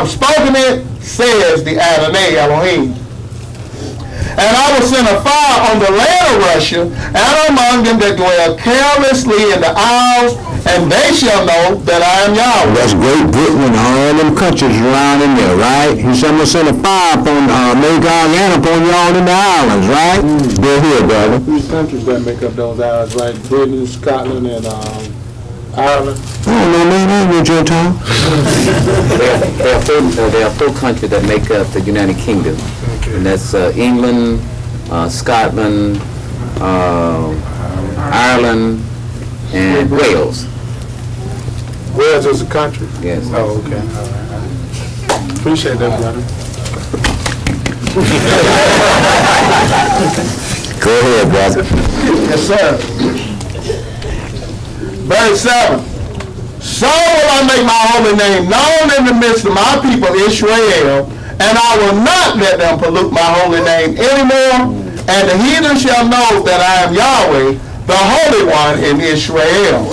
have spoken it, says the Adonai Elohim. And I will send a fire on the land of Russia, and among them that dwell carelessly in the isles, and they shall know that I am Yahweh. That's Great Britain and all them countries around in there, right? He said, I'm going to send a fire upon Magog and upon y'all in the islands, right? Go ahead, brother. Three countries that make up those islands, right? Britain, Scotland, and Ireland. I don't know, man, with your time. There are four countries that make up the United Kingdom. Okay. And that's England, Scotland, Ireland, and Wales. Wales is a country? Yes. Oh, okay. All right. Appreciate that, brother. Go ahead, brother. Yes, sir. Verse 7. So will I make my holy name known in the midst of my people Israel, and I will not let them pollute my holy name anymore, and the heathen shall know that I am Yahweh, the Holy One in Israel.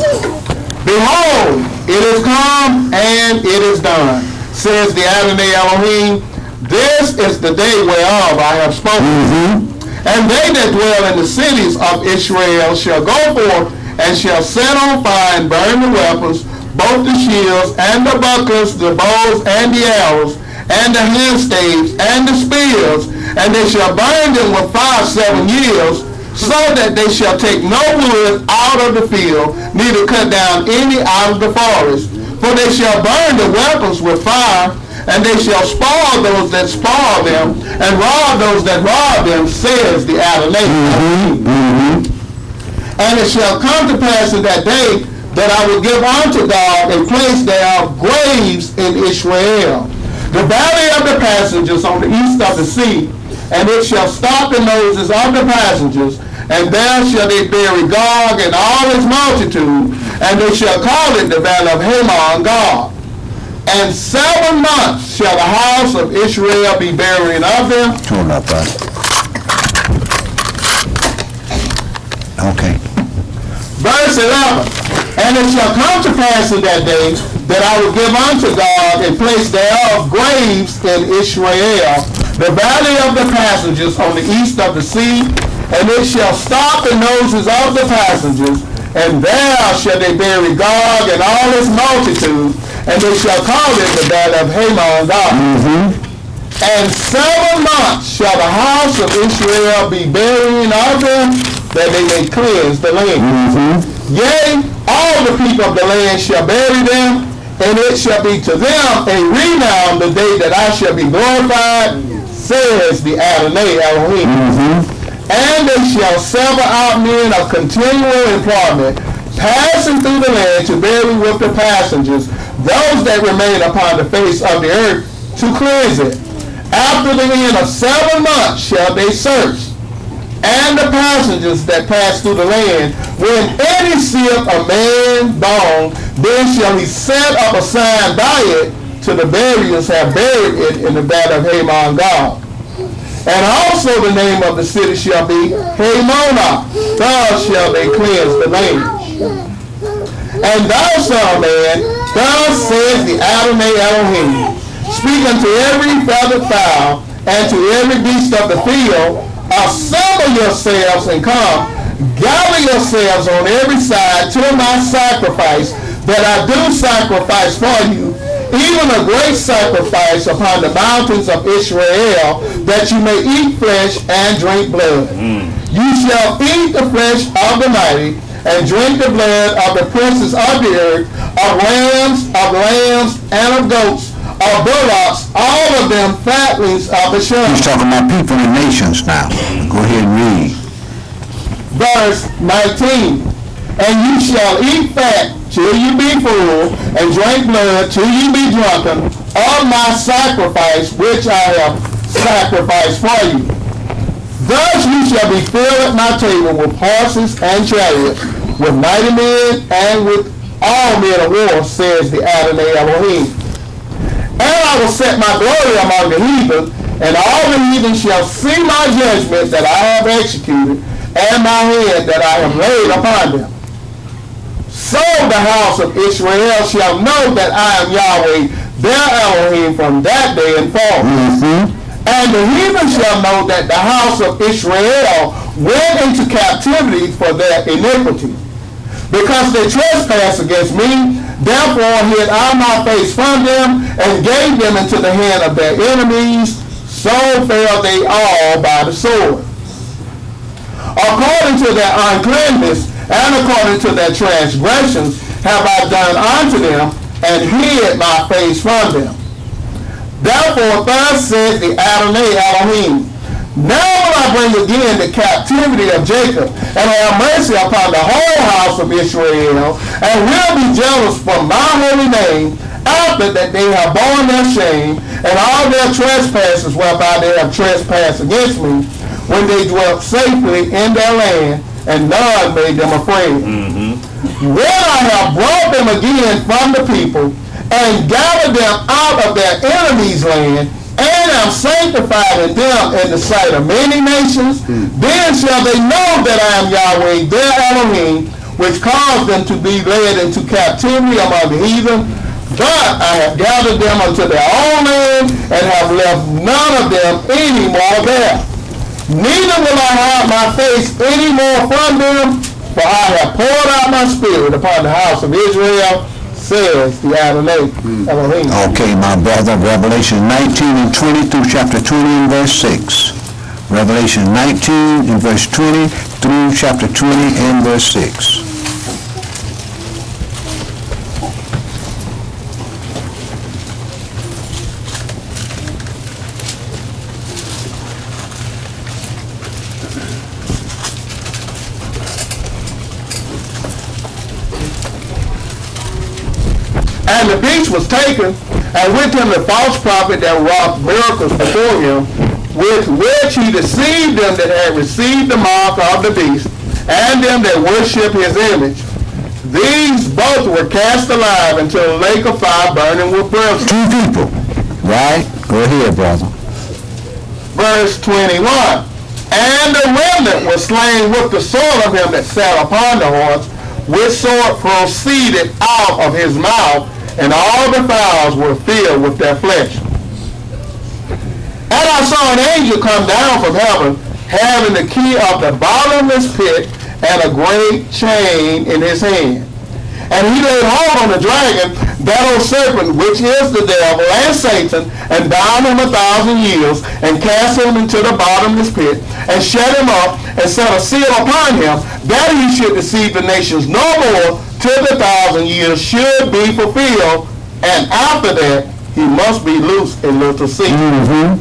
Behold, it is come and it is done, says the Adonai Elohim. This is the day whereof I have spoken. And they that dwell in the cities of Israel shall go forth and shall set on fire and burn the weapons, both the shields and the bucklers, the bows and the arrows, and the handstaves and the spears, and they shall burn them with fire 7 years, so that they shall take no wood out of the field, neither cut down any out of the forest. For they shall burn the weapons with fire, and they shall spoil those that spoil them, and rob those that rob them, says the Adonai. And it shall come to pass in that day that I will give unto God a place thereof graves in Israel, the valley of the passengers on the east of the sea, and it shall stop the noses of the passengers, and there shall they bury Gog and all his multitude, and they shall call it the valley of Hamon God. And 7 months shall the house of Israel be burying of them. Hold up, brother. Okay. Verse 11. And it shall come to pass in that day that I will give unto God a place thereof graves in Israel, the valley of the passengers on the east of the sea, and it shall stop the noses of the passengers, and there shall they bury Gog and all his multitude, and they shall call it the valley of Hamon God. And 7 months shall the house of Israel be burying of them, that they may cleanse the land. Yea, all the people of the land shall bury them, and it shall be to them a renown the day that I shall be glorified, says the Adonai Elohim. And they shall sever out men of continual employment, passing through the land to bury with the passengers those that remain upon the face of the earth to cleanse it. After the end of 7 months shall they search, and the passengers that pass through the land, when any seeth a man bone, then shall he set up a sign by it, till the buriers have buried it in the valley of Hamon God. And also the name of the city shall be Hamonah, thus shall they cleanse the land. And thou, son of man, thus says the Adonai Elohim, speak unto every feathered fowl, and to every beast of the field, assemble yourselves and come, gather yourselves on every side to my sacrifice, that I do sacrifice for you, even a great sacrifice upon the mountains of Israel, that you may eat flesh and drink blood. You shall eat the flesh of the mighty, and drink the blood of the princes of the earth, of lambs, and of goats, of bullocks, all of them fatlings of the sheep. He's talking about people and nations now. Go ahead and read. Verse 19. And you shall eat fat till you be full, and drink blood till you be drunken, of my sacrifice which I have sacrificed for you. Thus you shall be filled at my table with horses and chariots, with mighty men, and with all men of war, says the Adonai Elohim. And I will set my glory among the heathen, and all the heathen shall see my judgment that I have executed, and my hand that I have laid upon them. So the house of Israel shall know that I am Yahweh, their Elohim from that day and forward. And the heathen shall know that the house of Israel went into captivity for their iniquity. Because they trespassed against me, therefore hid I my face from them, and gave them into the hand of their enemies, so fell they all by the sword. According to their uncleanness, and according to their transgressions, have I done unto them, and hid my face from them. Therefore thus says the Adonai Elohim, now will I bring again the captivity of Jacob, and have mercy upon the whole house of Israel, and will be jealous for my holy name, after that they have borne their shame, and all their trespasses whereby they have trespassed against me, when they dwelt safely in their land, and none made them afraid. When I have brought them again from the people, and gathered them out of their enemies' land, and am sanctified in them in the sight of many nations, then shall they know that I am Yahweh, their Elohim, which caused them to be led into captivity among the heathen. But I have gathered them unto their own land, and have left none of them any more there. Neither will I hide my face any more from them, for I have poured out my spirit upon the house of Israel, says the Adonai Elohim. Okay, my brother, Revelation 19 and 20 through chapter 20 and verse 6. Revelation 19 and verse 20 through chapter 20 and verse 6. And the beast was taken, and with him the false prophet that wrought miracles before him, with which he deceived them that had received the mark of the beast, and them that worship his image. These both were cast alive into the lake of fire burning with brimstone. Two people, right? Go ahead, brother. Verse 21. And the remnant was slain with the sword of him that sat upon the horse, which sword proceeded out of his mouth, and all the fowls were filled with their flesh. And I saw an angel come down from heaven, having the key of the bottomless pit and a great chain in his hand. And he laid hold on the dragon, that old serpent, which is the devil and Satan, and bound him 1,000 years, and cast him into the bottomless pit, and shut him up, and set a seal upon him, that he should deceive the nations no more, till the 1,000 years should be fulfilled, and after that he must be loosed in little sea. And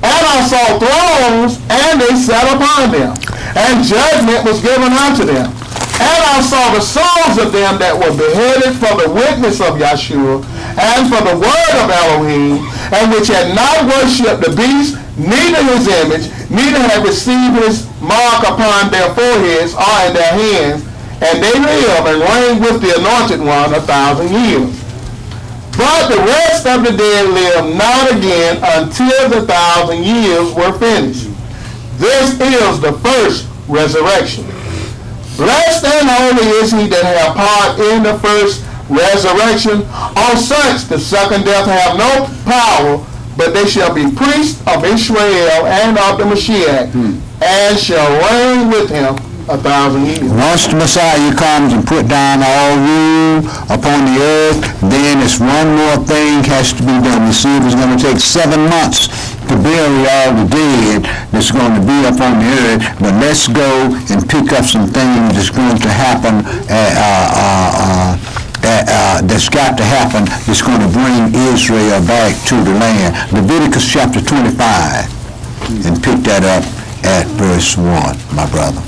I saw thrones, and they sat upon them, and judgment was given unto them. And I saw the souls of them that were beheaded for the witness of Yahshua, and for the word of Elohim, and which had not worshipped the beast, neither his image, neither had received his mark upon their foreheads or in their hands, and they live and reign with the Anointed One 1,000 years. But the rest of the dead lived not again until the 1,000 years were finished. This is the first resurrection. Blessed and holy is he that hath part in the first resurrection. On such the second death have no power, but they shall be priests of Israel and of the Mashiach, and shall reign with him 1,000 years. Once the Messiah comes and put down all rule upon the earth, then it's one more thing has to be done. You see, it was going to take 7 months to bury all the dead that's going to be up on the earth, but let's go and pick up some things that's going to happen, that's got to happen, that's going to bring Israel back to the land. Leviticus chapter 25, and pick that up at verse 1, my brother.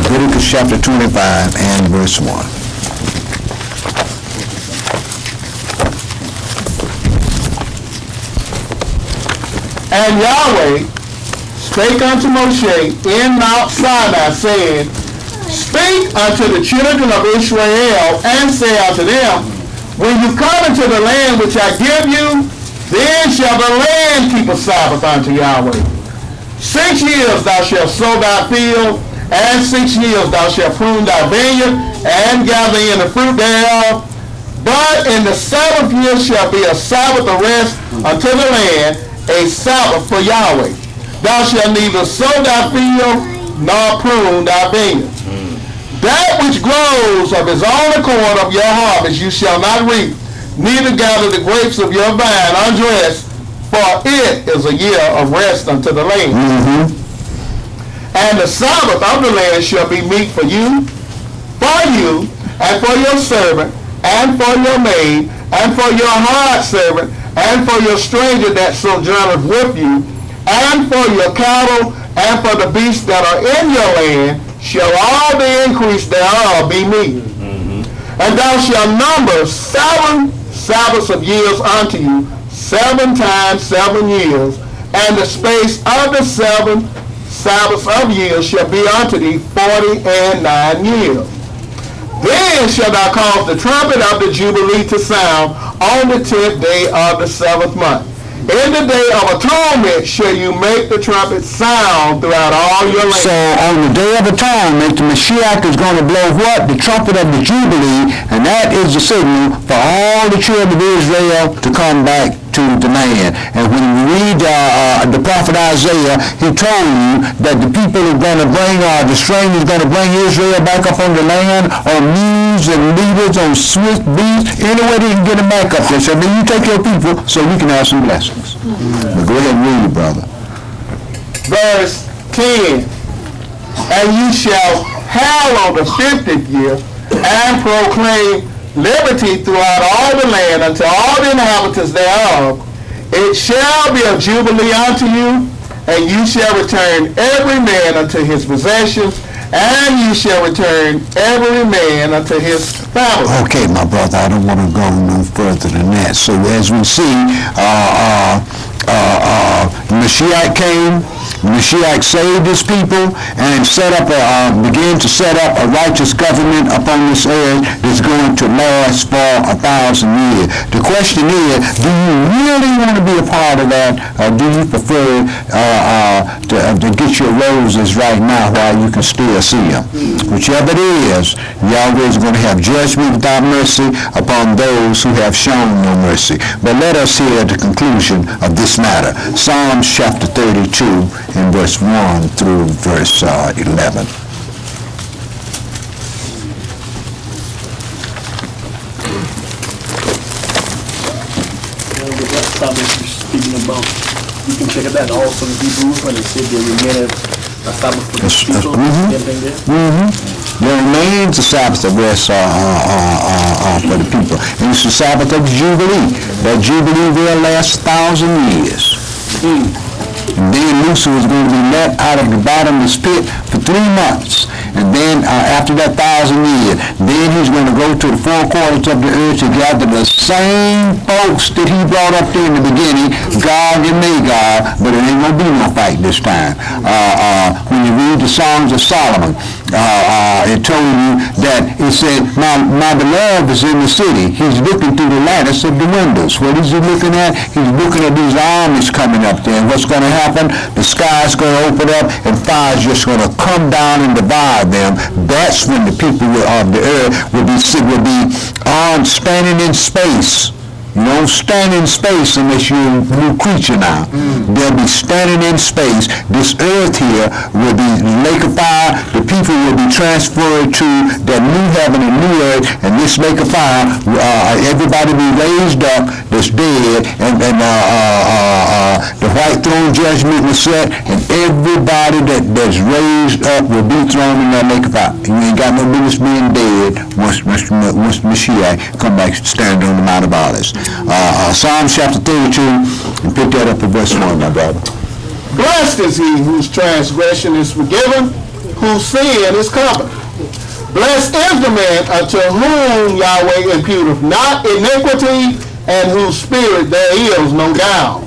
Leviticus chapter 25 and verse 1. And Yahweh spake unto Moshe in Mount Sinai, saying, Speak unto the children of Israel, and say unto them, When you come into the land which I give you, Then shall the land keep a Sabbath unto Yahweh. 6 years thou shalt sow thy field, and 6 years thou shalt prune thy vineyard, and gather in the fruit thereof. But in the 7th year shall be a Sabbath of rest unto the land, a Sabbath for Yahweh. Thou shalt neither sow thy field, nor prune thy vineyard. That which grows of his own accord of your harvest you shall not reap, neither gather the grapes of your vine undressed, for it is a year of rest unto the land. And the Sabbath of the land shall be meat for you, and for your servant, and for your maid, and for your hired servant, and for your stranger that sojourneth with you, and for your cattle, and for the beasts that are in your land, shall all the increase thereof be meat. And thou shalt number 7 Sabbaths of years unto you, 7 times 7 years, and the space of the 7 Sabbaths of years shall be unto thee 49 years. Then shalt thou cause the trumpet of the Jubilee to sound on the 10th day of the 7th month. In the day of atonement shall you make the trumpet sound throughout all your land. So on the day of atonement, the Mashiach is going to blow what? The trumpet of the Jubilee, and that is the signal for all the children of Israel to come back to the land. And when you read the prophet Isaiah, he told you that the people are going to bring, the strangers are going to bring Israel back up on the land on mules and leaders, on swift beasts, any way they can get them back up there. So then you take your people so we can have some blessings. But go ahead and read it, brother. Verse 10. And you shall howl on the 50th year, and proclaim liberty throughout all the land unto all the inhabitants thereof. It shall be a jubilee unto you, and you shall return every man unto his possessions, and you shall return every man unto his family. Okay, my brother, I don't want to go no further than that. So as we see, Mashiach came, Mashiach saved his people, and began to set up a righteous government upon this earth that's going to last for 1,000 years. The question is, do you really want to be a part of that, or do you prefer to get your roses right now while you can still see them? Whichever it is, Yahweh is going to have judgment without mercy upon those who have shown no mercy. But let us hear the conclusion of this matter. Psalms chapter 32 in verse 1 through verse 11. That Sabbath you're speaking about, you can check it out also in Hebrews when it said they remained a Sabbath for the people. There remains a Sabbath of rest for the people. And it's the Sabbath of Jubilee. That Jubilee will last 1,000 years. And then Lucifer was going to be let out of the bottomless pit for 3 months. And then after that 1,000 years, then he's going to go to the 4 quarters of the earth to gather the same folks that he brought up there in the beginning, Gog and Magog, but it ain't going to be no fight this time. When you read the Songs of Solomon, it told you that it said, my beloved is in the city. He's looking through the lattice of the windows. What is he looking at? He's looking at these armies coming up there. And what's going to happen? The sky's going to open up and fire's just going to come down and divide them. That's when the people of the earth will be standing in space. You don't stand in space unless you're a new creature now. They'll be standing in space. This earth here will be lake of fire. The people will be transferred to that new heaven and new earth, and this lake of fire, everybody will be raised up that's dead, and the white throne judgment will set, and everybody that's raised up will be thrown in that lake of fire. You ain't got no business being dead once Mashiach come back stand on the Mount of Olives. Psalms chapter 32, and pick that up at verse 1, my brother. Blessed is he whose transgression is forgiven, whose sin is covered. Blessed is the man unto whom Yahweh imputeth not iniquity, and whose spirit there is no guile.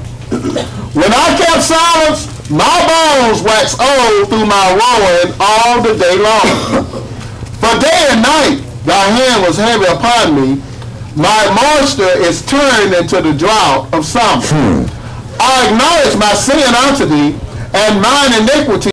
When I kept silence, my bones waxed old through my roaring all the day long. For day and night thy hand was heavy upon me. my moisture is turned into the drought of summer. I acknowledge my sin unto thee, and mine iniquity